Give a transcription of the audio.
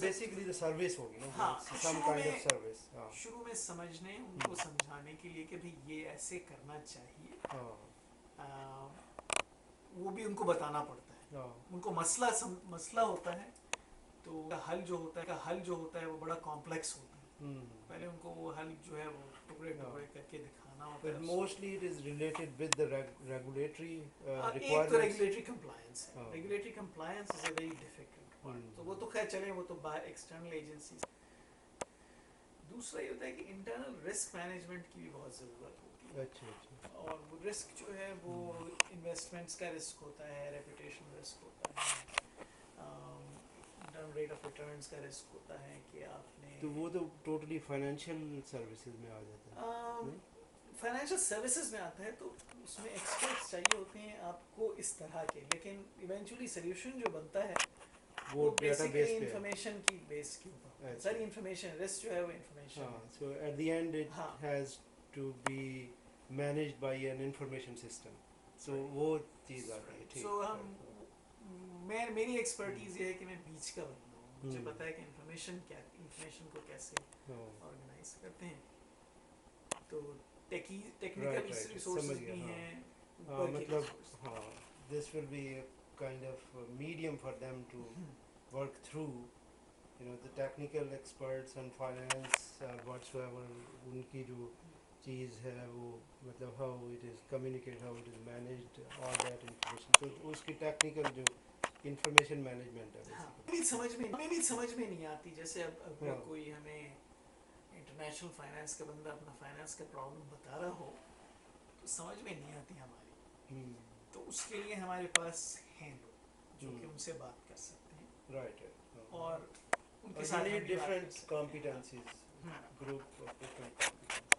basically the service होगी ना, हाँ, some kind of service. हाँ. शुरू में समझने, उनको समझाने के लिए कि भाई ये ऐसे करना चाहिए, वो भी उनको बताना पड़ता है. उनको मसला होता है तो हल जो होता है वो बड़ा कॉम्प्लेक्स होता है. पहले उनको वो हल जो है वो टुकड़े करके दिखाना होता है. But mostly it is related with the regulatory एक तो requirements. रेगुलेटरी कंप्लायंस है. Regulatory compliance is a very difficult part. तो वो तो खैर चले, वो तो बाहर एक्सटर्नल एजेंसीज. दूसरा ये होता है कि इंटरनल रिस्क मैनेजमेंट की भी बहुत ज़रूरत होती है. अच्छा. और वो रिस्क जो है वो इन्वेस्टमेंट्स का रिस्क होता है, रेपुटेशन रिस्क होता है, इंटरनल रेट ऑफ रिटर्न्स का रिस्क होता है कि आपने. तो वो तो टोटली फाइनेंशियल सर्विसेज में आ जाता है. फाइनेंशियल सर्विसेज में आता है तो उसमें एक्सपर्ट्स चाहिए होते हैं आपको इस तरह के, लेकिन इवेंचुअली सोल्यूशन जो बनता है वो बेसिकली इंफॉर्मेशन की बेस के ऊपर. सारी इंफॉर्मेशन रिस्क जो है वो information. So at the end it has to be managed by an information system. So वो चीज़ आती है. ठीक. सो मेरी एक्सपर्टीज ये है कि मैं बीच का बंदा हूँ. मुझे पता है कि इंफॉर्मेशन को कैसे ऑर्गेनाइज करते हैं. तो टेक्निकल रिसोर्सेज भी हैं, मतलब हाँ, this will be a kind of medium for them to work through, you know, the technical experts and finance whatsoever. उनकी जो चीज़ है वो मतलब how it is communicated, how it is managed, all that information. So उसकी technical जो information management है basically. हमें भी समझ में नहीं आती. जैसे अब कोई हमें इंटरनेशनल फाइनेंस का बंदा अपना फाइनेंस का प्रॉब्लम बता रहा हो तो समझ में नहीं आती हमारी. तो उसके लिए हमारे पास हैं लोग जो कि उनसे बात कर सकते हैं. Right. और उनके साथ different competencies, group of different